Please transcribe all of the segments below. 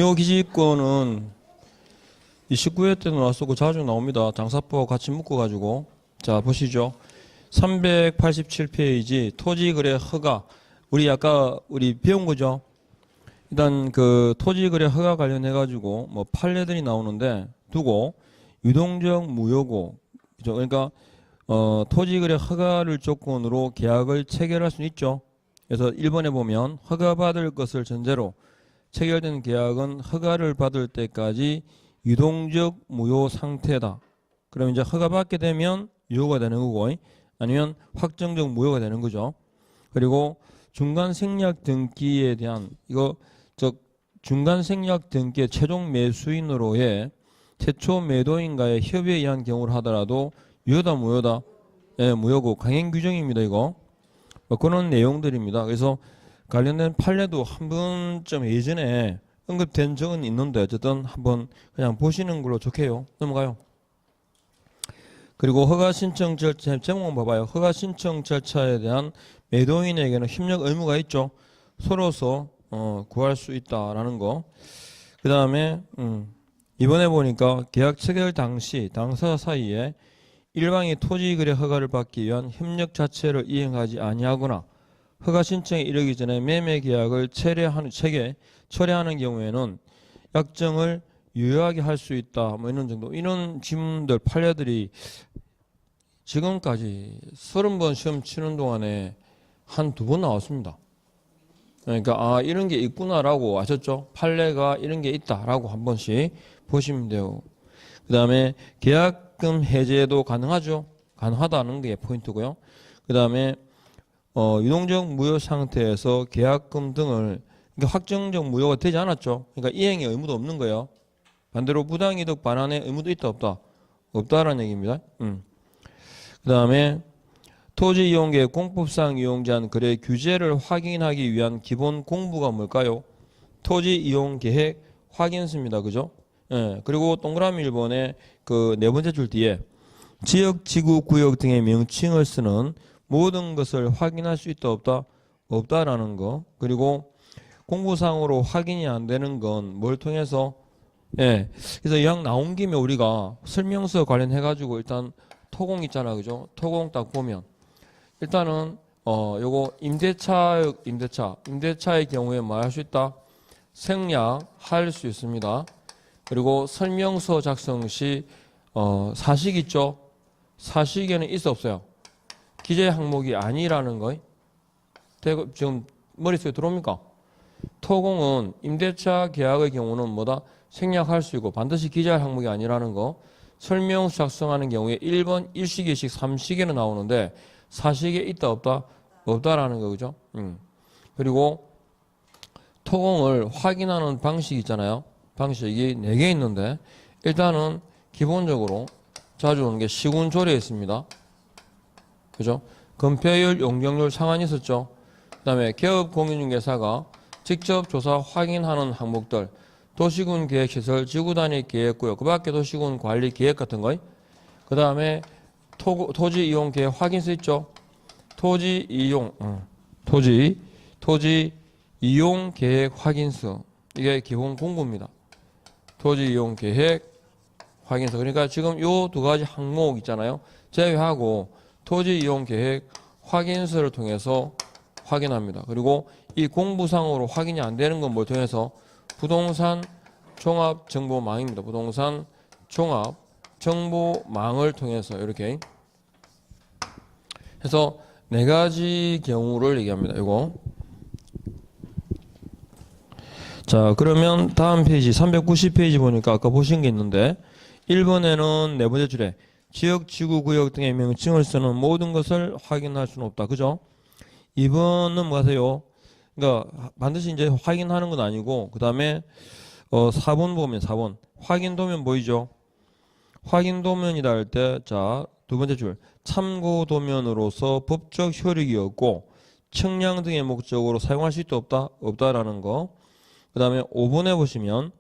요 기지권은 29회 때도 나왔었고 자주 나옵니다. 장사법하고 같이 묶어가지고. 자, 보시죠. 387페이지 토지거래 허가. 우리 아까 배운 거죠. 일단 그 토지거래 허가 관련해가지고 뭐 판례들이 나오는데 두고 유동적 무효고. 그죠? 그러니까 토지거래 허가를 조건으로 계약을 체결할 수는 있죠. 그래서 1번에 보면 허가받을 것을 전제로 체결된 계약은 허가를 받을 때까지 유동적 무효 상태다. 그럼 이제 허가받게 되면 유효가 되는 거고 아니면 확정적 무효가 되는 거죠. 그리고 중간 생략 등기에 대한 중간 생략 등기의 최종 매수인으로의 최초 매도인과의 협의에 의한 경우를 하더라도 유효다 무효다? 예, 무효고 강행 규정입니다. 이거 그런 내용들입니다. 그래서 관련된 판례도 한 번쯤 예전에 언급된 적은 있는데 어쨌든 한번 그냥 보시는 걸로 좋게요. 넘어가요. 그리고 허가 신청 절차 제목 봐봐요. 허가 신청 절차에 대한 매도인에게는 협력 의무가 있죠. 서로서 구할 수 있다라는 거. 그 다음에 이번에 보니까 계약 체결 당시 당사자 사이에 일방이 토지거래 허가를 받기 위한 협력 자체를 이행하지 아니하거나 허가 신청에 이르기 전에 매매 계약을 철회하는 경우에는 약정을 유효하게 할 수 있다. 뭐 이런 정도. 이런 질문들 판례들이 지금까지 30번 시험 치는 동안에 한 2번 나왔습니다. 그러니까 이런 게 있구나라고 아셨죠? 판례가 이런 게 있다라고 한 번씩 보시면 돼요. 그 다음에 계약금 해제도 가능하죠. 가능하다는 게 포인트고요. 그 다음에 유동적 무효 상태에서 계약금 등을 그러니까 확정적 무효가 되지 않았죠. 그러니까 이행의 의무도 없는 거예요. 반대로 부당이득 반환의 의무도 있다 없다? 없다라는 얘기입니다. 그 다음에 토지 이용계획 공법상 이용제한 거래 규제를 확인하기 위한 기본 공부가 뭘까요? 토지 이용계획 확인서입니다. 그죠? 예. 그리고 동그라미 1번에 그 4번째 줄 뒤에 지역, 지구, 구역 등의 명칭을 쓰는 모든 것을 확인할 수 있다 없다? 없다라는 거. 그리고 공부상으로 확인이 안 되는 건 뭘 통해서? 예. 그래서 이왕 나온 김에 우리가 설명서 관련해 가지고 일단 토공 있잖아. 그죠? 토공 딱 보면 일단은 요거 임대차의 경우에 뭐 할 수 있다? 생략할 수 있습니다. 그리고 설명서 작성 시 사식 있죠? 사식에는 있어 없어요? 기재 항목이 아니라는 거 지금 머릿속에 들어옵니까? 토공은 임대차 계약의 경우는 뭐다? 생략할 수 있고 반드시 기재할 항목이 아니라는 거. 설명서 작성하는 경우에 1번 1식, 2식, 3식에는 나오는데 4식에 있다 없다? 없다라는 거 그죠? 그리고 토공을 확인하는 방식이 있잖아요. 방식이 4개 있는데 일단은 기본적으로 자주 오는 게 시군조례에 있습니다. 그죠? 건폐율, 용적률 상한이 있었죠. 그 다음에 개업공인중개사가 직접 조사 확인하는 항목들 도시군 계획시설, 지구단위 계획구역, 그 밖에 도시군 관리 계획 같은 거. 그 다음에 토지 이용 계획 확인서 있죠. 토지 이용 계획 확인서. 이게 기본 공부입니다. 토지 이용 계획 확인서. 그러니까 지금 요 2가지 항목 있잖아요. 제외하고 토지 이용 계획 확인서를 통해서 확인합니다. 그리고 이 공부상으로 확인이 안 되는 건 뭘 통해서? 부동산 종합정보망입니다. 부동산 종합정보망을 통해서 이렇게 해서 4가지 경우를 얘기합니다. 이거. 자, 그러면 다음 페이지 390페이지 보니까 아까 보신 게 있는데 1번에는 4번째 줄에 지역, 지구, 구역 등의 명칭을 쓰는 모든 것을 확인할 수는 없다. 그죠? 2번은 뭐하세요? 그러니까 반드시 이제 확인하는 건 아니고 그 다음에 4번 보면 4번 확인도면 보이죠? 확인도면이라 할 때 자, 2번째 줄 참고도면으로서 법적 효력이 없고 측량 등의 목적으로 사용할 수 있다 없다? 없다라는 거. 그 다음에 5번에 보시면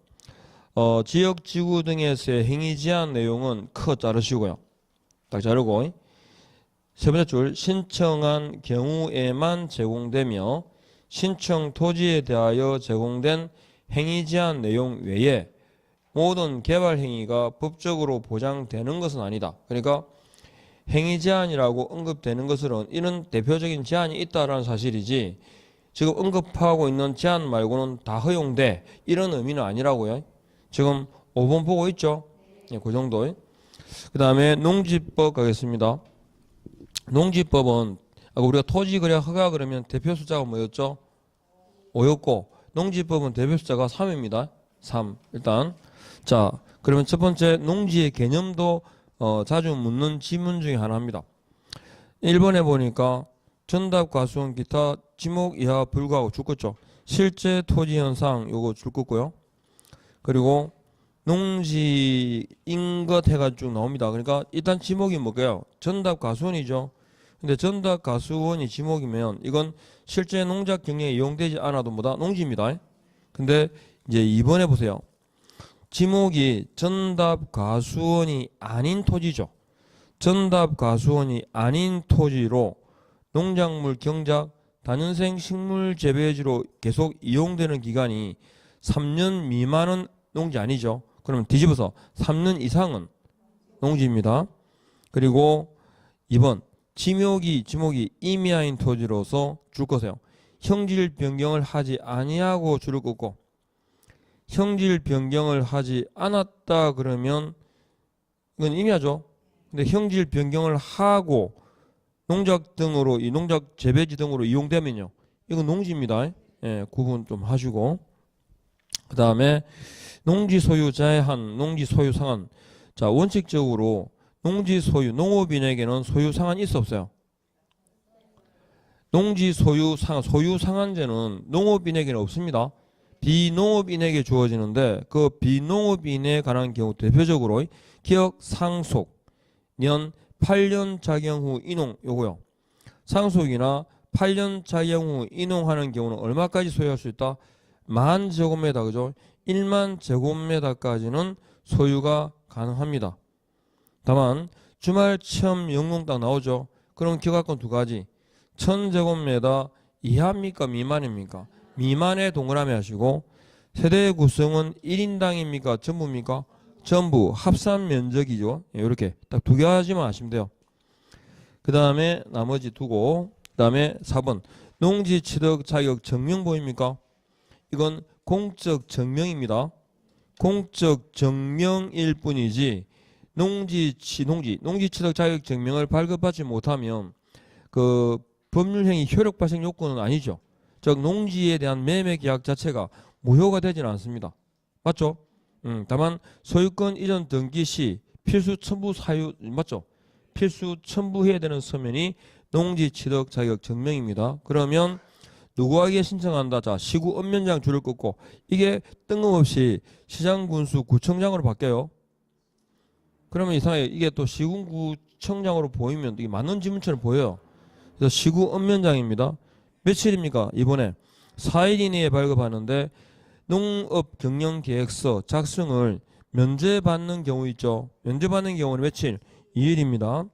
지역, 지구 등에서의 행위 제한 내용은 커 자르시고요. 딱 자르고 3번째 줄 신청한 경우에만 제공되며 신청 토지에 대하여 제공된 행위 제한 내용 외에 모든 개발 행위가 법적으로 보장되는 것은 아니다. 그러니까 행위 제한이라고 언급되는 것은 이런 대표적인 제한이 있다라는 사실이지 지금 언급하고 있는 제한 말고는 다 허용돼 이런 의미는 아니라고요. 지금 5번 보고 있죠? 네, 그 정도. 그 다음에 농지법 가겠습니다. 농지법은 우리가 토지거래 허가 그러면 대표 숫자가 뭐였죠? 5였고 농지법은 대표 숫자가 3입니다. 3. 일단 자 그러면 첫 번째 농지의 개념도 자주 묻는 지문 중에 하나입니다. 1번에 보니까 전답 과수원 기타 지목 이하 불구하고 줄 거죠. 실제 토지 현상 요거 줄 거고요. 그리고 농지인 것 해가지고 쭉 나옵니다. 그러니까 일단 지목이 뭐게요? 전답 과수원이죠. 근데 전답 과수원이 지목이면 이건 실제 농작 경영에 이용되지 않아도 뭐다? 농지입니다. 근데 이제 2번에 보세요. 지목이 전답 과수원이 아닌 토지죠. 전답 과수원이 아닌 토지로 농작물 경작 다년생 식물 재배지로 계속 이용되는 기간이 3년 미만은 농지 아니죠. 그러면 뒤집어서 3년 이상은 농지입니다. 그리고 2번 지목이 임야인 토지로서 줄 거세요. 형질 변경을 하지 아니하고 줄을 긋고 형질 변경을 하지 않았다 그러면 이건 임야죠. 근데 형질 변경을 하고 농작 등으로 이 농작 재배지 등으로 이용되면요. 이건 농지입니다. 예, 구분 좀 하시고 그 다음에 농지 소유 제한, 농지 소유 상한. 자 원칙적으로 농지 소유 농업인에게는 소유 상한이 있어 없어요? 농지 소유 상한제는 농업인에게는 없습니다. 비농업인에게 주어지는데 그 비농업인에 관한 경우 대표적으로 기억 상속, 년 8년 작용 후 인용 요거요. 상속이나 8년 작용 후 인용하는 경우는 얼마까지 소유할 수 있다? 10,000 제곱미터 그죠? 10,000 제곱미터까지는 소유가 가능합니다. 다만 주말 체험 영농 땅 나오죠. 그럼 기억할 두 가지. 1,000제곱미터 이하입니까 미만입니까? 미만의 동그라미 하시고 세대 구성은 1인당입니까? 전부입니까? 전부 합산 면적이죠. 이렇게 딱 두 가지만 하시면 돼요. 그 다음에 나머지 두고 그 다음에 4번 농지 취득 자격 증명 보입니까? 이건 공적 증명입니다. 공적 증명일 뿐이지 농지 취득 자격 증명을 발급받지 못하면 그 법률행위 효력 발생 요건은 아니죠. 즉 농지에 대한 매매 계약 자체가 무효가 되지는 않습니다. 맞죠? 다만 소유권 이전 등기 시 필수 첨부 사유 맞죠? 필수 첨부해야 되는 서면이 농지 취득 자격 증명입니다. 그러면 누구에게 신청한다? 자 시구 읍면장 줄을 긋고 이게 뜬금없이 시장군수 구청장으로 바뀌어요. 그러면 이상하게 이게 또 시군구청장으로 보이면 이게 맞는 지문처럼 보여요. 그래서 시구 읍면장입니다. 며칠입니까? 이번에 4일 이내에 발급하는데 농업경영계획서 작성을 면제받는 경우 있죠. 면제받는 경우는 며칠? 2일입니다.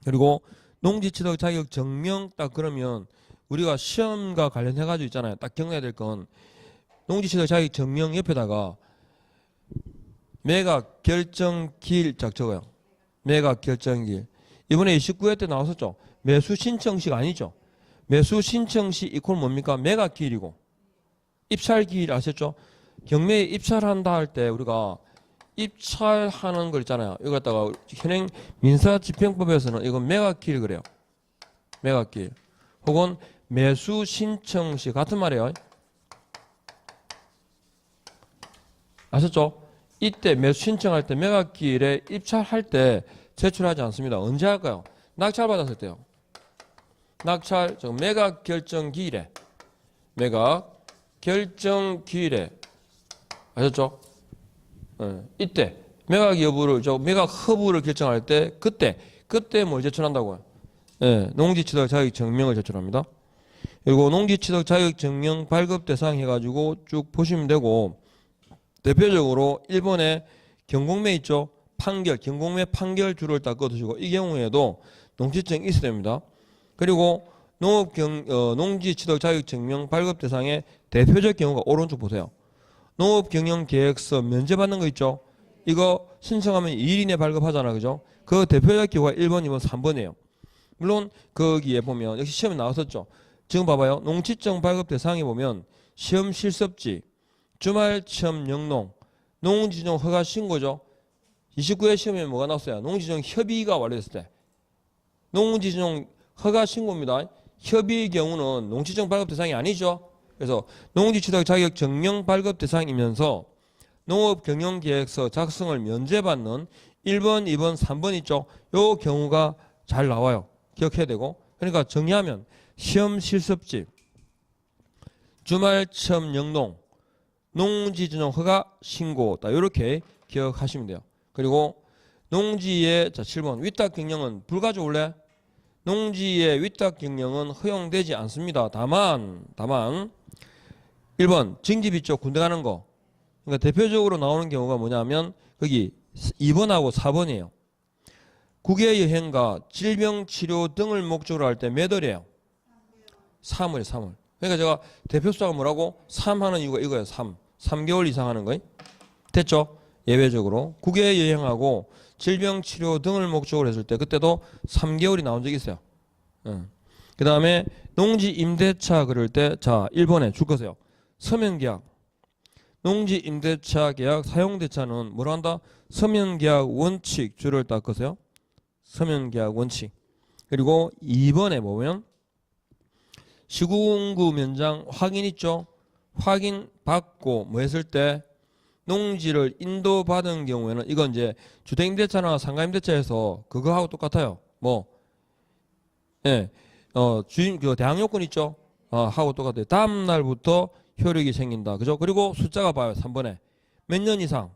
그리고 농지취득 자격 증명 딱 그러면 우리가 시험과 관련해 가지고 있잖아요. 딱 기억해야 될 건 농지취득 자격 증명 옆에다가 매각 결정기일 딱 적어요. 매각 결정기일. 이번에 29회 때 나왔었죠. 매수 신청시가 아니죠. 매수 신청시 이퀄 뭡니까? 매각 기일이고 입찰 기일 아셨죠? 경매에 입찰한다 할 때 우리가 입찰하는 거 있잖아요. 이거 갖다가 현행 민사집행법에서는 이건 매각 기일 그래요. 매각 기일. 혹은 매수 신청시 같은 말이에요. 아셨죠? 이때 매수 신청할 때 매각 기일에 입찰할 때 제출하지 않습니다. 언제 할까요? 낙찰 받았을 때요. 낙찰 매각 결정 기일에 매각 결정 기일에 아셨죠? 이때 매각 여부를 매각 허브를 결정할 때 그때 뭘 제출한다고요? 농지취득 자격 증명을 제출합니다. 그리고 농지취득 자격 증명 발급 대상 해가지고 쭉 보시면 되고 대표적으로 1번에 경공매 있죠? 경공매 판결 줄을 딱 꺼두시고 이 경우에도 농지증이 있어야 됩니다. 그리고 농지취득 자격 증명 발급 대상의 대표적 경우가 오른쪽 보세요. 농업경영계획서 면제받는 거 있죠. 이거 신청하면 2일 이내 발급하잖아, 그죠? 그 대표적 기호가 1번, 2번, 3번이에요. 물론 거기에 보면 역시 시험에 나왔었죠. 지금 봐봐요. 농지청 발급 대상에 보면 시험 실습지, 주말 체험 영농, 농지정 허가 신고죠. 29회 시험에 뭐가 나왔어요? 농지정 협의가 완료됐을 때. 농지정 허가 신고입니다. 협의의 경우는 농지정 발급 대상이 아니죠. 그래서 농지취득 자격 정령 발급 대상이면서 농업경영계획서 작성을 면제받는 1번, 2번, 3번 있죠. 요 경우가 잘 나와요. 기억해야 되고. 그러니까 정리하면 시험 실습지, 주말 체험 영농, 농지지정 허가 신고 이렇게 기억하시면 돼요. 그리고 농지의 7번 위탁 경영은 불가죠. 원래 농지의 위탁 경영은 허용되지 않습니다. 다만 1번 징집 있죠. 군대 가는 거. 그러니까 대표적으로 나오는 경우가 뭐냐면 거기 2번하고 4번이에요. 국외 여행과 질병 치료 등을 목적으로 할 때 몇 월이에요? 3월이에요. 3월. 그러니까 제가 대표 수가 뭐라고? 3 하는 이유가 이거예요. 3개월 이상 하는 거예요. 됐죠? 예외적으로 국외 여행하고 질병 치료 등을 목적으로 했을 때 그때도 3개월이 나온 적이 있어요. 그 다음에 농지 임대차 그럴 때 자 1번에 줄 거세요. 서면계약. 농지 임대차 계약 사용대차는 뭐라 한다? 서면계약 원칙 줄을 딱 거세요. 서면계약 원칙. 그리고 2번에 보면 시군구 면장 확인 있죠. 확인 받고 뭐 했을 때 농지를 인도받은 경우에는 이건 이제 주택임대차나 상가임대차에서 그거하고 똑같아요. 뭐 예, 주인 그 대항 요건 있죠. 하고 똑같아요. 다음 날부터 효력이 생긴다. 그죠? 그리고 숫자가 봐요. 3번에 몇 년 이상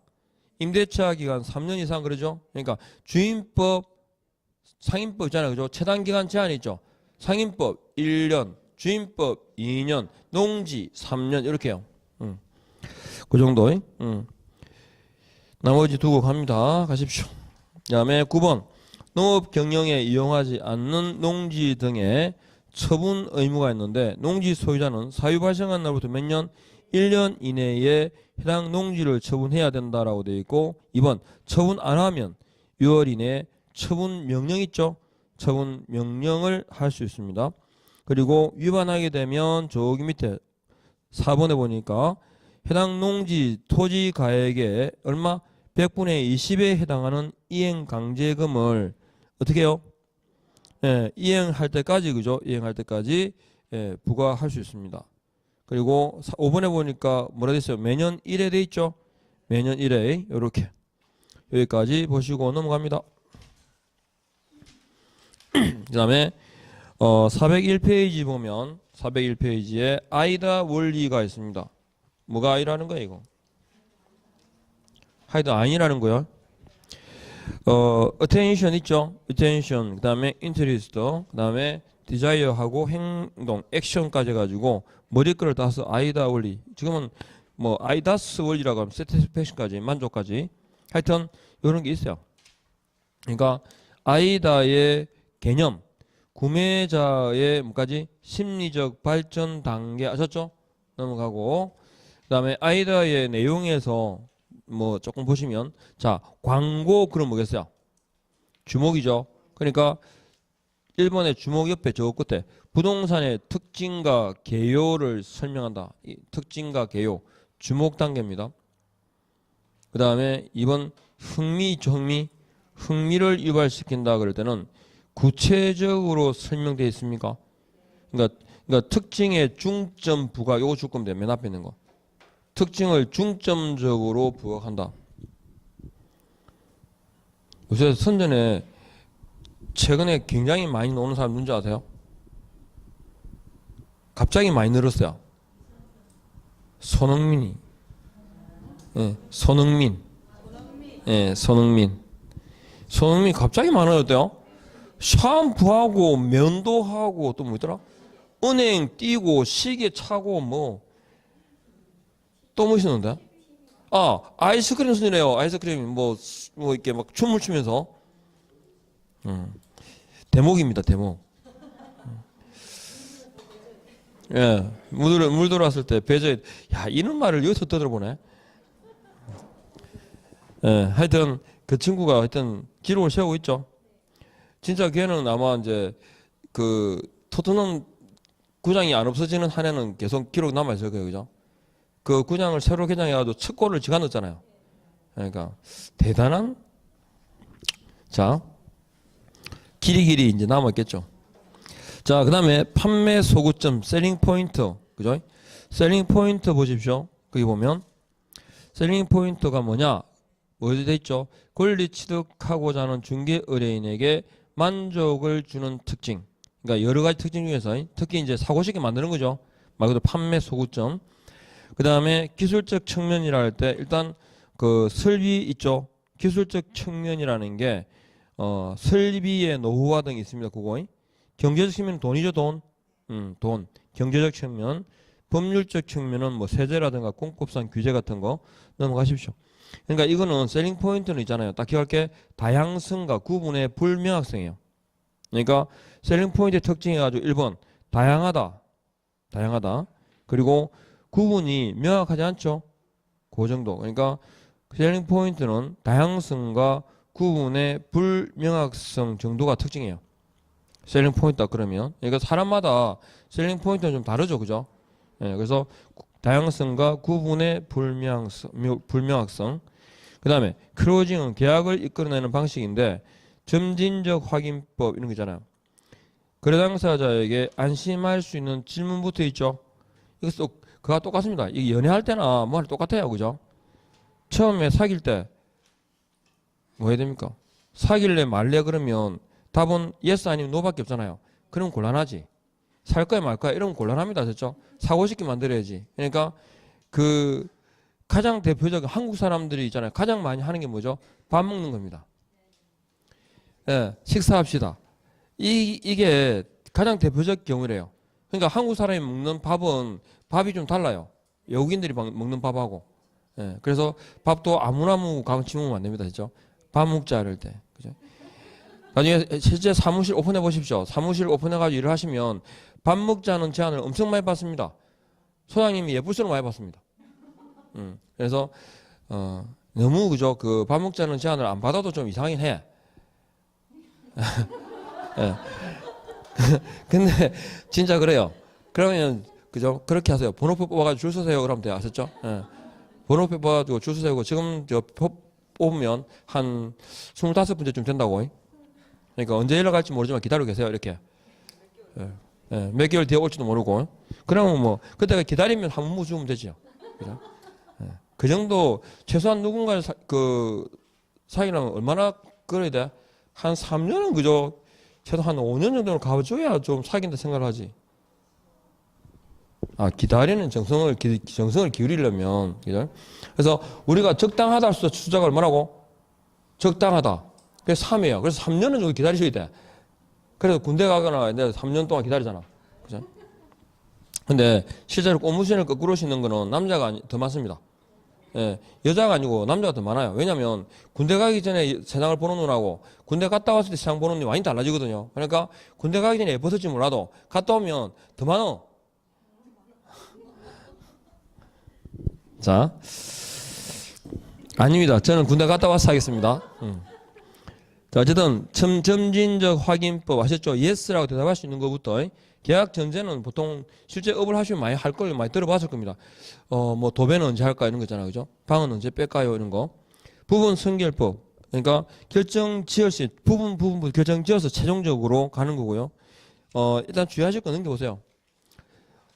임대차 기간 3년 이상 그러죠. 그러니까 주임법 상임법 있잖아요. 그죠? 최단 기간 제한이 있죠. 상임법 1년, 주임법 2년, 농지 3년 이렇게요. 그 정도. 나머지 두고 갑니다. 가십시오. 그 다음에 9번 농업 경영에 이용하지 않는 농지 등의 처분 의무가 있는데 농지 소유자는 사유 발생한 날부터 몇 년? 1년 이내에 해당 농지를 처분해야 된다라고 되어 있고 2번 처분 안 하면 6월 이내에 처분 명령 있죠? 처분 명령을 할 수 있습니다. 그리고 위반하게 되면 저기 밑에 4번에 보니까 해당 농지 토지 가액의 얼마? 100분의 20에 해당하는 이행강제금을 어떻게 해요? 예, 이행할 때까지 그죠? 이행할 때까지 부과할 수 있습니다. 그리고 5번에 보니까 뭐라 돼 있어요? 매년 1회 돼 있죠? 매년 1회 이렇게 여기까지 보시고 넘어갑니다. 그 다음에 401페이지 보면 401페이지에 아이다 원리가 있습니다. 뭐가 아이라는 거예요 이거? 하이드 아니라는 거요. attention 있죠? attention 그 다음에 interest 그 다음에 desire하고 행동 액션까지 해가지고 머리글을 따서 아이다 원리. 지금은 뭐 아이다스 원리라고 하면 satisfaction까지 만족까지 하여튼 이런 게 있어요. 그러니까 아이다의 개념 구매자의 뭐까지 심리적 발전 단계 아셨죠? 넘어가고 그 다음에 아이다의 내용에서 뭐 조금 보시면 자 광고 그럼 뭐겠어요? 주목이죠. 그러니까 1번의 주목 옆에 저 끝에 부동산의 특징과 개요를 설명한다. 이 특징과 개요 주목 단계입니다. 그 다음에 2번 흥미 있죠. 흥미를 유발시킨다 그럴 때는 구체적으로 설명되어 있습니까? 그러니까 특징의 중점 부각 요거 줄 겁니다. 맨 앞에 있는 거. 특징을 중점적으로 부각한다. 요새 선전에 최근에 굉장히 많이 나오는 사람 누군지 아세요? 갑자기 많이 늘었어요. 손흥민이. 예, 손흥민. 예, 손흥민. 손흥민 갑자기 많아졌대요. 샴푸하고 면도하고 또 뭐 있더라? 은행 띄고 시계 차고 뭐 또 뭐 있었는데? 아이스크림 순이래요. 아이스크림 뭐 이렇게 막 춤을 추면서 대목입니다. 대목. 예, 물 들어왔을 때 배저에 야 이런 말을 여기서 들어보네. 예, 하여튼 그 친구가 하여튼 기록을 세우고 있죠. 진짜 걔는 아마 이제 그 토트넘 구장이 안 없어지는 한에는 계속 기록 남아 있을 거예요, 그죠? 그 구장을 새로 개장해가지고 첫 골을 지가 넣었잖아요. 그러니까 대단한. 자, 길이 이제 남았겠죠. 자, 그다음에 판매 소구점, 셀링 포인트, 그죠? 셀링 포인트 보십시오. 거기 보면 셀링 포인트가 뭐냐? 뭐에 돼 있죠? 권리 취득하고자 하는 중개 의뢰인에게 만족을 주는 특징. 그러니까 여러 가지 특징 중에서 특히 이제 사고 쉽게 만드는 거죠. 말 그대로 판매 소구점. 그다음에 기술적 측면이라 할 때 일단 그 설비 있죠. 기술적 측면이라는 게 설비의 노후화 등이 있습니다. 그거. 경제적 측면은 돈이죠, 돈. 돈. 경제적 측면. 법률적 측면은 뭐 세제라든가 공급상 규제 같은 거 넘어가십시오. 그러니까 이거는 셀링 포인트는 있잖아요. 딱 기억할게. 다양성과 구분의 불명확성이에요. 그러니까 셀링 포인트의 특징이 가지고 1번 다양하다. 다양하다. 그리고 구분이 명확하지 않죠. 그 정도. 그러니까 셀링 포인트는 다양성과 구분의 불명확성 정도가 특징이에요. 셀링 포인트다 그러면. 그러니까 사람마다 셀링 포인트는 좀 다르죠. 그죠? 예, 그래서 다양성과 구분의 불명확성. 그 다음에 클로징은 계약을 이끌어내는 방식인데 점진적 확인법 이런 거 있잖아요. 거래 당사자에게 안심할 수 있는 질문부터 있죠. 이거 그가 똑같습니다. 이게 연애할 때나 뭐 할 때 똑같아요. 그죠? 처음에 사귈 때 뭐 해야 됩니까? 사귈래 말래 그러면 답은 yes 아니면 no밖에 없잖아요. 그럼 곤란하지. 살 거야 말 거야 이러면 곤란합니다. 됐죠? 사고 싶게 만들어야지. 그러니까 그 가장 대표적인 한국 사람들이 있잖아요. 가장 많이 하는 게 뭐죠? 밥 먹는 겁니다. 예, 식사합시다. 이게 가장 대표적 경우래요. 그러니까 한국 사람이 먹는 밥은 밥이 좀 달라요. 외국인들이 먹는 밥하고. 예, 그래서 밥도 아무나 같이 먹으면 안 됩니다. 됐죠? 밥 먹자 이럴 때. 그죠? 나중에 실제 사무실 오픈해 보십시오. 사무실 오픈해가지고 일을 하시면 밥 먹자는 제안을 엄청 많이 받습니다. 소장님이 예쁠수록 많이 받습니다. 그래서 너무 그죠? 그 밥 먹자는 제안을 안 받아도 좀 이상하긴 해. 예. 근데 진짜 그래요. 그러면 그죠? 그렇게 하세요. 번호표 뽑아가지고 줄 서세요. 그러면 돼요. 아셨죠? 예. 번호표 뽑아가지고 줄 서세요. 지금 뽑으면 한 25번째쯤 된다고. 그러니까 언제 연락할지 모르지만 기다리고 계세요. 이렇게. 예. 예. 몇 개월 뒤에 올지도 모르고. 그러면 뭐 그때가 기다리면 한 무 주면 되죠. 그죠? 예. 그 정도 최소한 누군가를 사귀려면 얼마나 끌어야 돼? 한 3년은 그죠? 최소 한 5년 정도는 가줘야 좀 사귄다 생각을 하지. 기다리는 정성을 기울이려면, 그죠? 그래서 우리가 적당하다 할 수 숫자가 얼마라고? 적당하다. 그래서 3이에요. 그래서 3년은 정도 기다리셔야 돼. 그래서 군대 가거나 내가 3년 동안 기다리잖아. 그죠? 근데 실제로 고무신을 거꾸로 신는 거는 남자가 더 많습니다. 예, 여자가 아니고 남자가 더 많아요. 왜냐면 군대 가기 전에 세상을 보는 눈하고 군대 갔다 왔을 때 세상 보는 눈이 많이 달라지거든요. 그러니까 군대 가기 전에 예뻤을지 몰라도 갔다 오면 더 많아. 자, 아닙니다. 저는 군대 갔다 와서 하겠습니다. 자, 어쨌든 점진적 확인법 아셨죠? yes라고 대답할 수 있는 것부터 계약 전제는 보통 실제 업을 하시면 많이 할 걸 많이 들어봤을 겁니다. 뭐 도배는 언제 할까 이런 거 있잖아요. 그죠? 방은 언제 뺄까요? 이런 거. 부분 선결법. 그러니까 결정 지어서 부분 결정 지어서 최종적으로 가는 거고요. 일단 주의하실 거 넘겨보세요.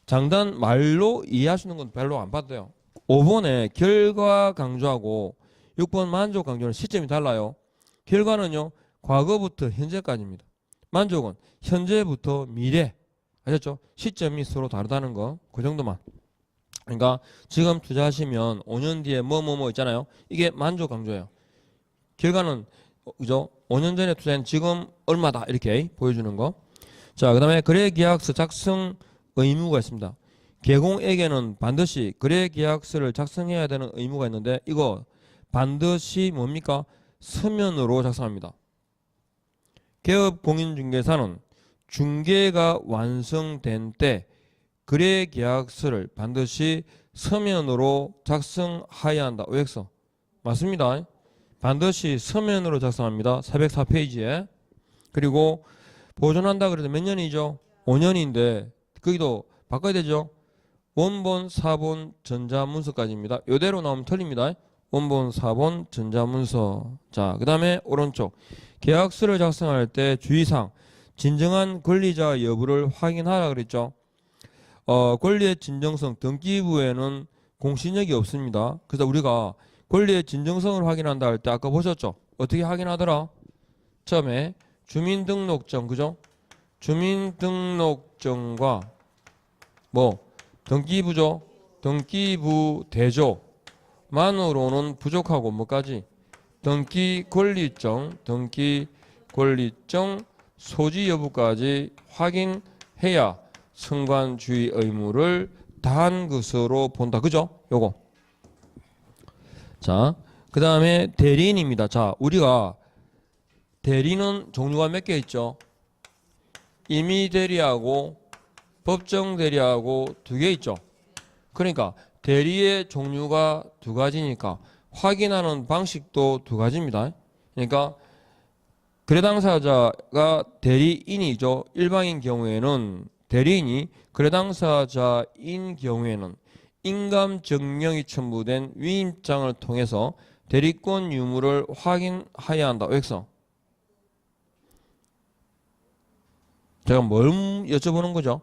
장단 말로 이해하시는 건 별로 안 봐도 돼요. 5번에 결과 강조하고 6번 만족 강조는 시점이 달라요. 결과는요. 과거부터 현재까지입니다. 만족은 현재부터 미래. 아셨죠? 시점이 서로 다르다는 거. 그 정도만. 그러니까 지금 투자하시면 5년 뒤에 뭐 있잖아요. 이게 만족 강조예요. 결과는 그죠? 5년 전에 투자한 지금 얼마다 이렇게 보여주는 거. 자, 그다음에 거래계약서 작성 의무가 있습니다. 개공에게는 반드시 거래계약서를 작성해야 되는 의무가 있는데 이거 반드시 뭡니까? 서면으로 작성합니다. 개업공인중개사는 중개가 완성된 때 거래계약서를 반드시 서면으로 작성해야 한다. OX 맞습니다. 반드시 서면으로 작성합니다. 404페이지에. 그리고 보존한다 그래도 몇 년이죠? 5년인데 거기도 바꿔야 되죠? 원본, 사본, 전자문서까지입니다. 이대로 나오면 틀립니다. 원본, 사본, 전자문서. 자, 그 다음에 오른쪽 계약서를 작성할 때 주의사항 진정한 권리자 여부를 확인하라 그랬죠. 권리의 진정성 등기부에는 공신력이 없습니다. 그래서 우리가 권리의 진정성을 확인한다 할 때 아까 보셨죠? 어떻게 확인하더라? 처음에 주민등록증, 그죠? 주민등록증과 뭐 등기부죠? 등기부 대조만으로는 부족하고 뭐까지? 등기권리증, 등기권리증 소지 여부까지 확인해야 선관주의 의무를 다한 것으로 본다. 그죠? 요거. 자, 그 다음에 대리인입니다. 자, 우리가 대리는 종류가 몇 개 있죠? 임의 대리하고 법정 대리하고 2개 있죠. 그러니까 대리의 종류가 2가지니까 확인하는 방식도 2가지입니다. 그러니까 거래 당사자가 대리인이죠. 일반인 경우에는 대리인이 거래 당사자인 경우에는 인감 증명이 첨부된 위임장을 통해서 대리권 유무를 확인해야 한다. 여기서 제가 뭘 여쭤보는 거죠?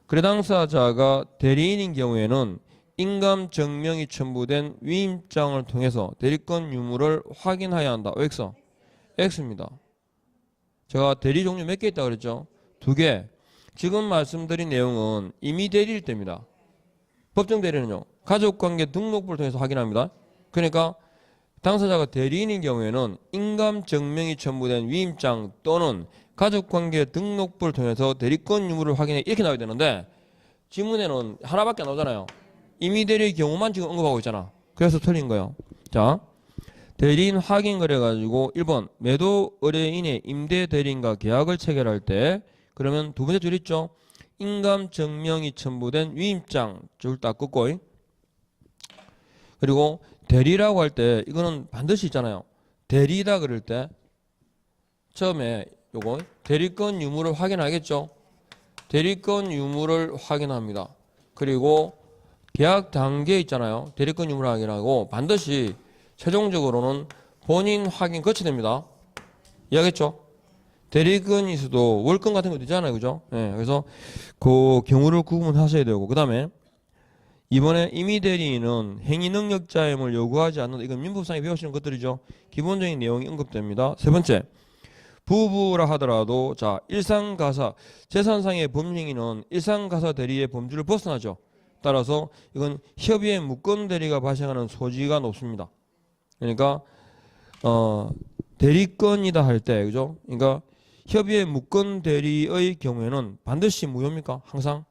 거래 당사자가 대리인인 경우에는 인감 증명이 첨부된 위임장을 통해서 대리권 유무를 확인해야 한다. 여기서 X입니다. 제가 대리 종류 몇 개 있다고 그랬죠? 2개. 지금 말씀드린 내용은 임의 대리일 때입니다. 법정 대리는요, 가족관계 등록부를 통해서 확인합니다. 그러니까 당사자가 대리인인 경우에는 인감 증명이 첨부된 위임장 또는 가족관계 등록부를 통해서 대리권 유무를 확인해 이렇게 나와야 되는데 지문에는 하나밖에 안 나오잖아요. 임의 대리의 경우만 지금 언급하고 있잖아. 그래서 틀린 거예요. 자, 대리인 확인 거래 가지고 1번 매도 의뢰인의 임대 대리인과 계약을 체결할 때 그러면 2번째 줄 있죠. 인감 증명이 첨부된 위임장 줄 딱 긋고 그리고 대리라고 할 때 이거는 반드시 있잖아요. 대리다 그럴 때 처음에 요거 대리권 유무를 확인하겠죠. 대리권 유무를 확인합니다. 그리고 계약 단계에 있잖아요. 대리권 유무를 확인하고 반드시 최종적으로는 본인 확인 거쳐야 됩니다. 이해하겠죠? 대리권일 수도 월권 같은 것도 있잖아요. 그죠? 예, 그래서 그 경우를 구분하셔야 되고 그 다음에 이번에 임의 대리인은 행위 능력자임을 요구하지 않는다. 이건 민법상에 배우시는 것들이죠. 기본적인 내용이 언급됩니다. 3번째 부부라 하더라도 자 일상가사 재산상의 법령인은 일상가사 대리의 범주를 벗어나죠. 따라서 이건 협의의 무권 대리가 발생하는 소지가 높습니다. 그러니까 대리권이다 할 때 그죠? 그러니까 협의의 무권 대리의 경우에는 반드시 무효입니까? 항상?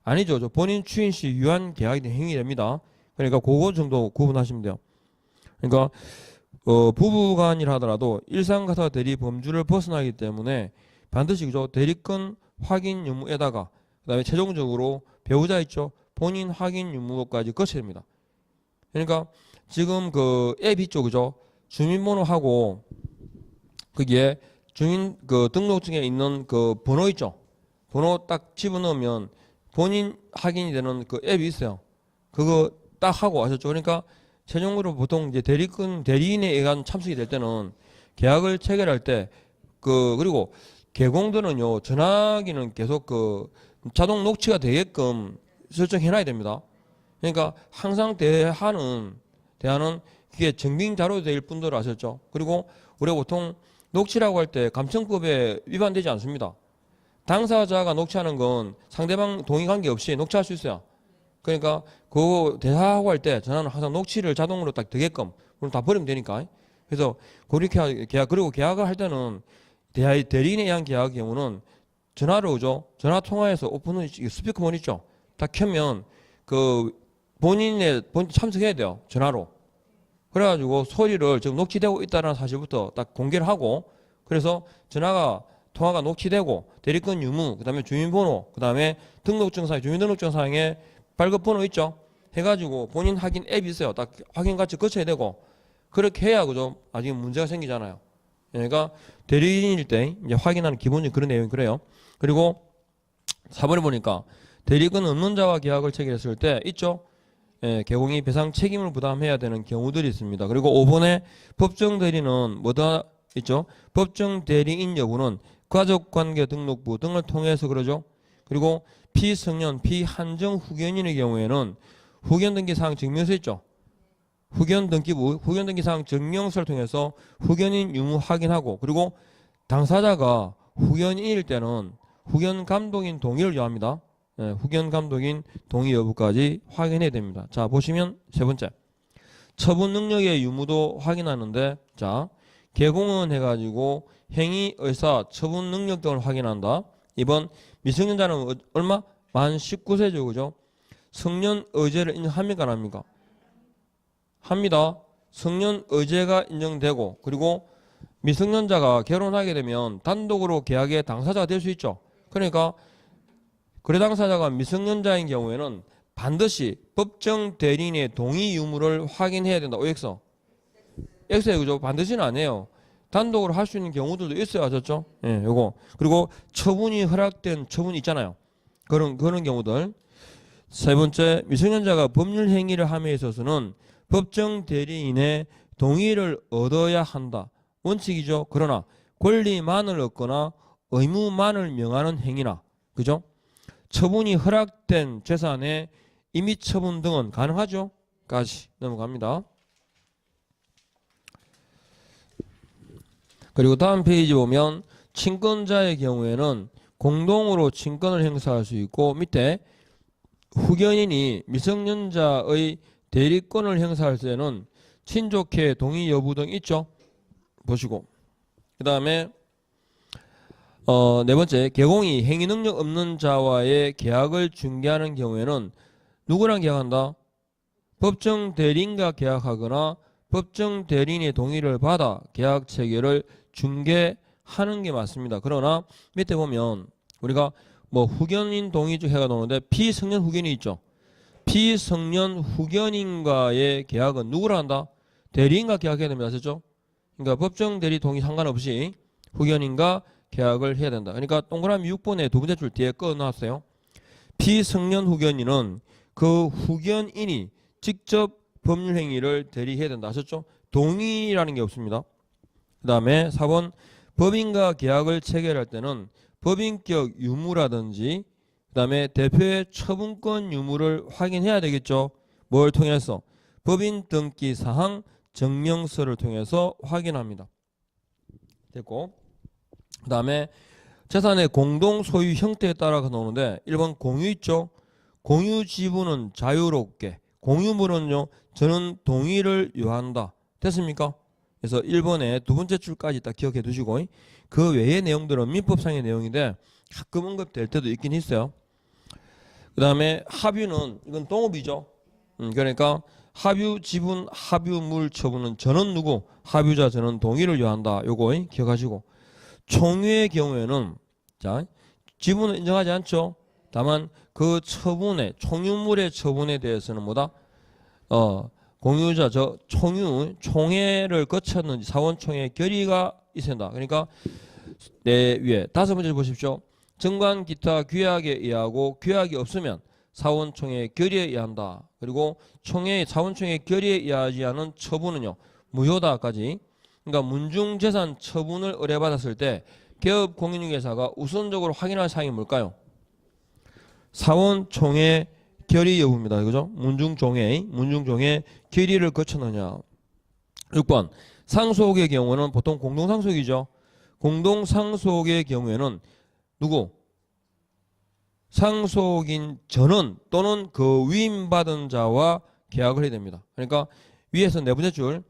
아니죠. 본인 추인 시 유한 계약이 행위됩니다. 그러니까 그거 정도 구분하시면 돼요. 그러니까 부부간이라 하더라도 일상가사 대리 범주를 벗어나기 때문에 반드시 그죠? 대리권 확인 유무에다가 그다음에 최종적으로 배우자 있죠? 본인 확인 유무까지 거쳐야 됩니다. 그러니까 지금 그 앱 있죠, 그죠? 주민번호하고 거기에 주민 그 등록증에 있는 그 번호 있죠? 번호 딱 집어넣으면 본인 확인이 되는 그 앱이 있어요. 그거 딱 하고 아셨죠? 그러니까 최종적으로 보통 이제 대리인에 의한 참석이 될 때는 계약을 체결할 때 그리고 개공들은요 전화기는 계속 그 자동 녹취가 되게끔 설정해놔야 됩니다. 그러니까 항상 대하는 그게 증빙 자료일 뿐더러 아셨죠? 그리고 우리가 보통 녹취라고 할 때 감청법에 위반되지 않습니다. 당사자가 녹취하는 건 상대방 동의 관계 없이 녹취할 수 있어요. 그러니까 그거 대화하고 할 때 전화는 항상 녹취를 자동으로 딱 되게끔 그럼 다 버리면 되니까. 그래서 그렇게 계약 그리고 계약을 할 때는 대리인에 의한 계약의 경우는 전화로 오죠. 전화 통화해서 오픈 스피커폰 있죠. 다 켜면 그 본인 참석해야 돼요. 전화로. 그래가지고 소리를 지금 녹취되고 있다는 사실부터 딱 공개를 하고 그래서 통화가 녹취되고 대리권 유무, 그 다음에 주민번호, 그 다음에 등록증상에 주민등록증상에 발급번호 있죠. 해가지고 본인 확인 앱이 있어요. 딱 확인같이 거쳐야 되고 그렇게 해야 그죠? 나중에 문제가 생기잖아요. 그러니까 대리인일 때 이제 확인하는 기본적인 그런 내용이 그래요. 그리고 4번에 보니까 대리권 없는 자와 계약을 체결했을 때 있죠? 예, 개공이 배상 책임을 부담해야 되는 경우들이 있습니다. 그리고 5번에 법정 대리는 뭐다 있죠? 법정 대리인 여부는 가족관계 등록부 등을 통해서 그러죠. 그리고 피성년, 피한정 후견인의 경우에는 후견 등기 사항 증명서 있죠. 후견 등기부, 후견 등기 사항 증명서를 통해서 후견인 유무 확인하고, 그리고 당사자가 후견인일 때는 후견 감독인 동의를 요합니다. 예, 후견 감독인 동의 여부까지 확인해야 됩니다. 자, 보시면 세 번째. 처분 능력의 유무도 확인하는데, 자, 개공은 해가지고 행위, 의사, 처분 능력 등을 확인한다. 이번 미성년자는 얼마? 만 19세죠. 그죠? 성년 의제를 인정합니까? 안 합니까? 합니다. 성년 의제가 인정되고, 그리고 미성년자가 결혼하게 되면 단독으로 계약의 당사자가 될 수 있죠. 그러니까 거래 당사자가 미성년자인 경우에는 반드시 법정 대리인의 동의 유무를 확인해야 된다. OX. X에 그죠? 반드시는 안 해요. 단독으로 할 수 있는 경우들도 있어요. 아셨죠? 예, 요거. 그리고 처분이 허락된 처분이 있잖아요. 그런 경우들. 세 번째, 미성년자가 법률 행위를 함에 있어서는 법정 대리인의 동의를 얻어야 한다. 원칙이죠. 그러나 권리만을 얻거나 의무만을 명하는 행위나, 그죠? 처분이 허락된 재산의 임의 처분 등은 가능하죠? 까지 넘어갑니다. 그리고 다음 페이지 보면 친권자의 경우에는 공동으로 친권을 행사할 수 있고, 밑에 후견인이 미성년자의 대리권을 행사할 때는 친족회 동의 여부 등 있죠? 보시고. 그 다음에 네 번째, 개공이 행위 능력 없는 자와의 계약을 중개하는 경우에는 누구랑 계약한다? 법정 대리인과 계약하거나 법정 대리인의 동의를 받아 계약 체결을 중개하는 게 맞습니다. 그러나 밑에 보면 우리가 뭐 후견인 동의 중 해가 나오는데 피성년 후견이 있죠. 피성년 후견인과의 계약은 누구랑 한다? 대리인과 계약해야 됩니다. 아셨죠? 그러니까 법정 대리 동의 상관없이 후견인과 계약을 해야 된다. 그러니까 동그라미 6번에 두 번째 줄 뒤에 꺼놨어요. 피성년 후견인은 그 후견인이 직접 법률 행위를 대리해야 된다. 아셨죠? 동의라는 게 없습니다. 그 다음에 4번 법인과 계약을 체결할 때는 법인격 유무라든지 그 다음에 대표의 처분권 유무를 확인해야 되겠죠. 뭘 통해서? 법인 등기 사항 증명서를 통해서 확인합니다. 됐고, 그 다음에 재산의 공동 소유 형태에 따라서 나오는데 1번 공유 있죠. 공유 지분은 자유롭게, 공유물은요 저는 동의를 요한다. 됐습니까? 그래서 1번에 두 번째 줄까지 딱 기억해 두시고, 그 외의 내용들은 민법상의 내용인데 가끔 언급될 때도 있긴 있어요. 그 다음에 합유는 이건 동업이죠. 그러니까 합유 지분, 합유물 처분은 저는 누구? 합유자 저는 동의를 요한다. 요거 기억하시고, 총유의 경우에는 자 지분은 인정하지 않죠. 다만 그 처분에 총유물의 처분에 대해서는 뭐다? 공유자 저 총회를 거쳤는지 사원총회 결의가 있어야 한다. 그러니까 내 위에 다섯 번째 보십시오. 정관 기타 규약에 의하고 규약이 없으면 사원총회 결의에 의한다. 그리고 사원총회 결의에 의하지 않은 처분은요 무효다까지. 그러니까 문중재산 처분을 의뢰받았을 때 개업 공인중개사가 우선적으로 확인할 사항이 뭘까요? 사원총회 결의 여부입니다. 그죠? 문중종회 결의를 거쳤느냐. 6번 상속의 경우는 보통 공동상속이죠. 공동상속의 경우에는 누구? 상속인 전원 또는 그 위임받은 자와 계약을 해야 됩니다. 그러니까 위에서 네 번째 줄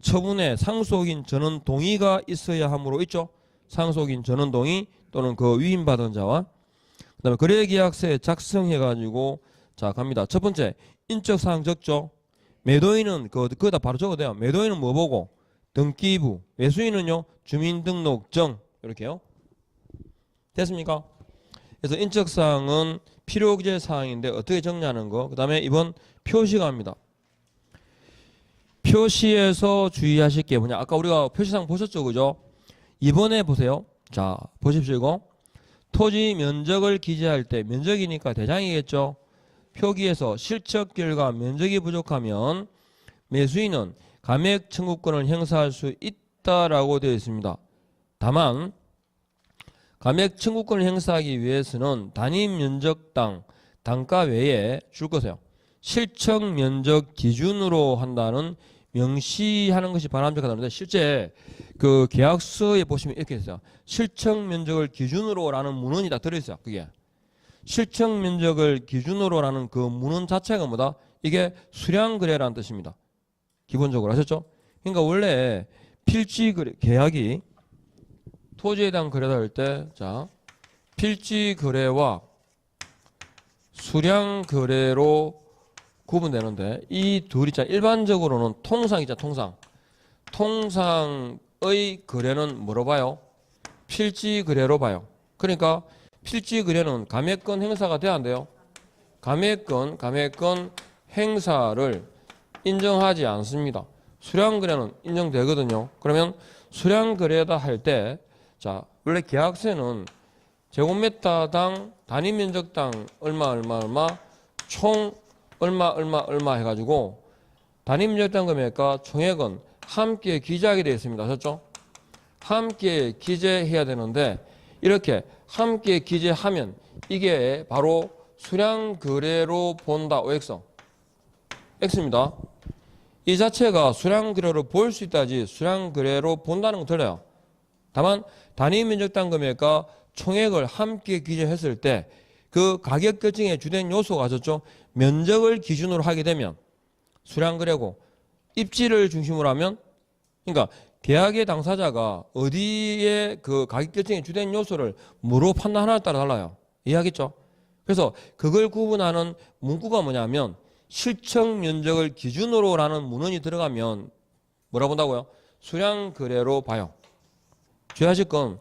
처분에 상속인 전원 동의가 있어야 하므로 있죠. 상속인 전원 동의 또는 그 위임받은 자와. 그 다음에 거래계약서에 작성해가지고 자 갑니다. 첫 번째 인적사항 적죠. 매도인은 그거다 바로 적어도 돼요. 매도인은 뭐 보고? 등기부. 매수인은요 주민등록증. 이렇게요. 됐습니까? 그래서 인적사항은 필요기재 사항인데 어떻게 정리하는 거. 그 다음에 이번 표시갑니다. 표시에서 주의하실 게 뭐냐. 아까 우리가 표시상 보셨죠, 그죠? 이번에 보세요. 자, 보십시오, 이거. 토지 면적을 기재할 때 면적이니까 대장이겠죠. 표기에서 실적 결과 면적이 부족하면 매수인은 감액 청구권을 행사할 수 있다라고 되어 있습니다. 다만 감액 청구권을 행사하기 위해서는 단위 면적당 단가 외에 줄 것이에요. 실적 면적 기준으로 한다는 명시하는 것이 바람직하다는데, 실제 그 계약서에 보시면 이렇게 있어요. 실적 면적을 기준으로라는 문헌이 다 들어있어요. 그게 실적 면적을 기준으로라는 그 문헌 자체가 뭐다? 이게 수량거래라는 뜻입니다. 기본적으로 아셨죠? 그러니까 원래 필지 거래 계약이 토지에 대한 거래를 할 때, 자, 필지 거래와 수량 거래로 구분되는데, 이 둘이 있잖아. 일반적으로는 통상이잖아. 통상의 거래는 뭐로 봐요? 필지 거래로 봐요. 그러니까 필지 거래는 감액권 행사가 돼야 안 돼요? 감액권 행사를 인정하지 않습니다. 수량 거래는 인정되거든요. 그러면 수량 거래다 할 때, 자, 원래 계약서에는 제곱미터당 단위 면적당 얼마 총 얼마 해가지고 단위 면적당 금액과 총액은 함께 기재하게 되어 있습니다. 아셨죠? 함께 기재해야 되는데, 이렇게 함께 기재하면 이게 바로 수량 거래로 본다. OX. X입니다. 이 자체가 수량 거래로 볼 수 있다지 수량 거래로 본다는 건 들려요. 다만 단위 면적당 금액과 총액을 함께 기재했을 때 그 가격 결정의 주된 요소가 아셨죠? 면적을 기준으로 하게 되면 수량 거래고, 입지를 중심으로 하면, 그러니까 계약의 당사자가 어디에 그 가격 결정의 주된 요소를 뭐로 판단하느냐에 따라 달라요. 이해하겠죠? 그래서 그걸 구분하는 문구가 뭐냐면, 실적 면적을 기준으로라는 문헌이 들어가면 뭐라 본다고요? 수량 거래로 봐요. 주의하실 건,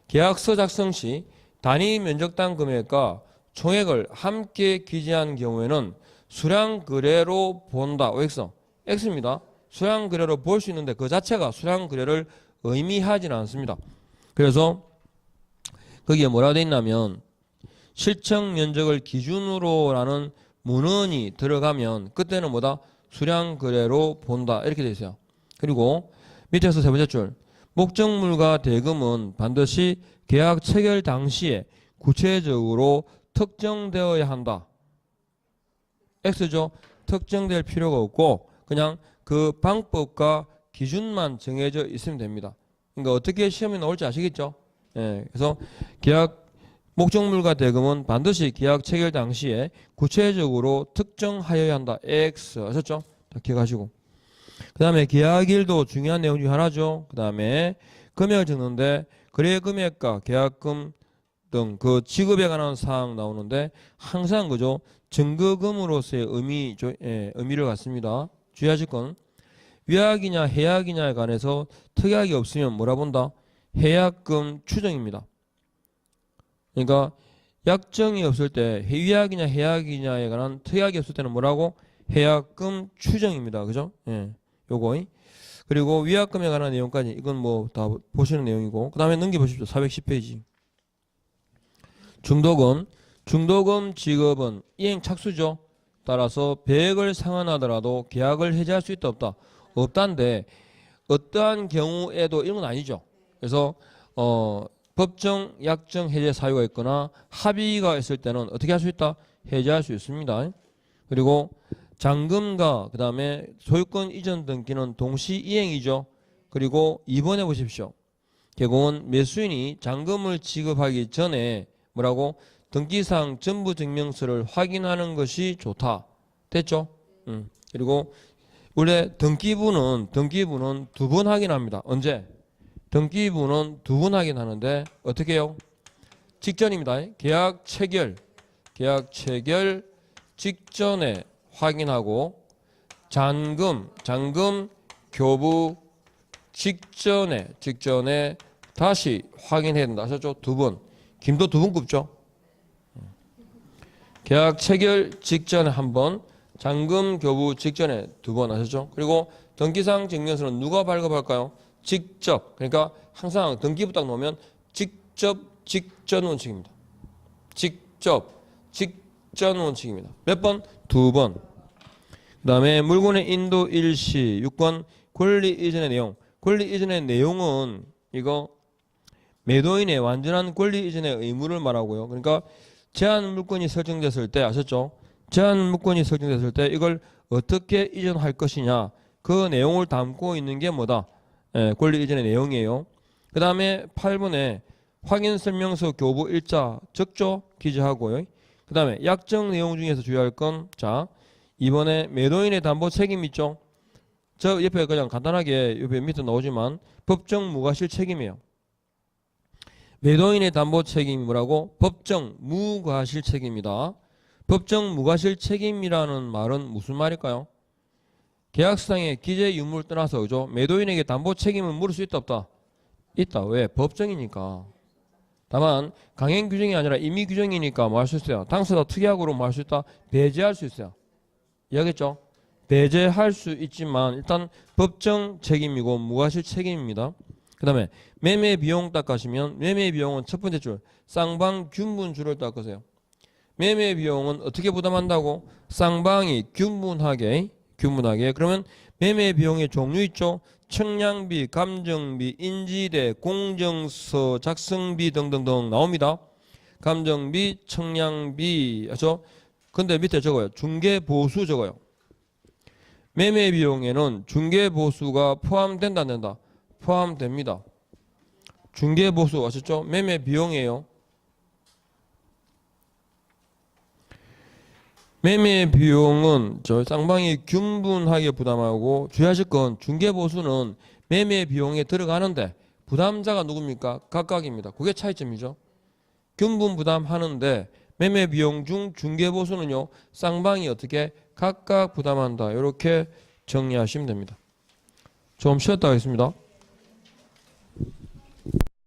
계약서 작성 시 단위 면적당 금액과 총액을 함께 기재한 경우에는 수량 거래로 본다. OX. X입니다. 수량 거래로 볼 수 있는데 그 자체가 수량 거래를 의미하지는 않습니다. 그래서 거기에 뭐라고 되어 있냐면, 실적 면적을 기준으로라는 문헌이 들어가면 그때는 뭐다? 수량 거래로 본다. 이렇게 되어 있어요. 그리고 밑에서 세 번째 줄, 목적물과 대금은 반드시 계약 체결 당시에 구체적으로 특정되어야 한다. X죠. 특정될 필요가 없고 그냥 그 방법과 기준만 정해져 있으면 됩니다. 그러니까 어떻게 시험에 나올지 아시겠죠? 예, 그래서 계약 목적물과 대금은 반드시 계약 체결 당시에 구체적으로 특정하여야 한다. X. 아셨죠? 다 기억하시고. 그 다음에 계약일도 중요한 내용 중 하나죠. 그 다음에 금액을 적는데 거래 금액과 계약금 등 그 지급에 관한 사항 나오는데 항상 그죠? 증거금으로서의 의미를 갖습니다. 주의하실 건, 위약이냐 해약이냐에 관해서 특약이 없으면 뭐라 본다? 해약금 추정입니다. 그러니까 약정이 없을 때 위약이냐 해약이냐에 관한 특약이 없을 때는 뭐라고? 해약금 추정입니다. 그죠? 예. 요거. 그리고 위약금에 관한 내용까지 이건 뭐 다 보시는 내용이고, 그 다음에 넘겨보십시오. 410페이지. 중도금 지급은 이행 착수죠. 따라서 배액을 상환하더라도 계약을 해지할 수 있다 없다? 없다인데 어떠한 경우에도 이런 건 아니죠. 그래서 법정 약정 해제 사유가 있거나 합의가 있을 때는 어떻게 할 수 있다? 해지할 수 있습니다. 그리고 잔금과 그 다음에 소유권 이전 등기는 동시 이행이죠. 그리고 2번에 보십시오. 개공은 매수인이 잔금을 지급하기 전에 뭐라고? 등기상 전부증명서를 확인하는 것이 좋다. 됐죠? 그리고 원래 등기부는 두 번 확인합니다. 언제? 등기부는 두 번 확인하는데 어떻게 해요? 직전입니다. 계약 체결 직전에 확인하고, 잔금 교부 직전에 다시 확인해야 된다. 아셨죠? 두 번. 김도 두 번 굽죠. 계약 체결 직전에 한 번, 잔금 교부 직전에 2번 하셨죠? 그리고 등기상 증명서는 누가 발급할까요? 직접. 그러니까 항상 등기부 딱 놓으면 직접 직전 원칙입니다. 직접 직전 원칙입니다. 몇 번? 2번. 그 다음에 물건의 인도 일시 6번 권리 이전의 내용. 권리 이전의 내용은 이거 매도인의 완전한 권리 이전의 의무를 말하고요. 그러니까 제한 물건이 설정됐을 때 아셨죠? 제한 물건이 설정됐을 때 이걸 어떻게 이전할 것이냐 그 내용을 담고 있는 게 뭐다? 권리 이전의 내용이에요. 그 다음에 8번에 확인 설명서 교부 일자 적조 기재하고요. 그 다음에 약정 내용 중에서 주의할 건 자 이번에 매도인의 담보 책임 있죠? 저 옆에 그냥 간단하게 옆에 밑에 나오지만 법정 무과실 책임이에요. 매도인의 담보 책임이 뭐라고? 법정 무과실 책임이다. 법정 무과실 책임이라는 말은 무슨 말일까요? 계약서상의 기재 유무를 떠나서 그죠? 매도인에게 담보 책임을 물을 수 있다 없다? 있다. 왜? 법정이니까. 다만 강행 규정이 아니라 임의 규정이니까 뭐 할 수 있어요? 당사자 특약으로 뭐 할 수 있다? 배제할 수 있어요. 이해하겠죠? 배제할 수 있지만 일단 법정 책임이고 무과실 책임입니다. 그 다음에 매매 비용 닦아시면 매매 비용은 첫 번째 줄 쌍방 균분줄을 닦으세요. 매매 비용은 어떻게 부담한다고? 쌍방이 균분하게 그러면 매매 비용의 종류 있죠? 청량비, 감정비, 인지대, 공정서, 작성비 등등등 나옵니다. 감정비, 청량비 하죠? 근데 밑에 적어요. 중개보수 적어요. 매매 비용에는 중개보수가 포함된다 안 된다? 포함됩니다. 중개보수 아셨죠? 매매 비용이에요. 매매 비용은 저 쌍방이 균분하게 부담하고 주의하실 건 중개보수는 매매 비용에 들어가는데 부담자가 누굽니까? 각각입니다. 그게 차이점이죠. 균분 부담하는데 매매 비용 중 중개보수는요 쌍방이 어떻게 각각 부담한다 이렇게 정리하시면 됩니다. 좀 쉬었다 하겠습니다.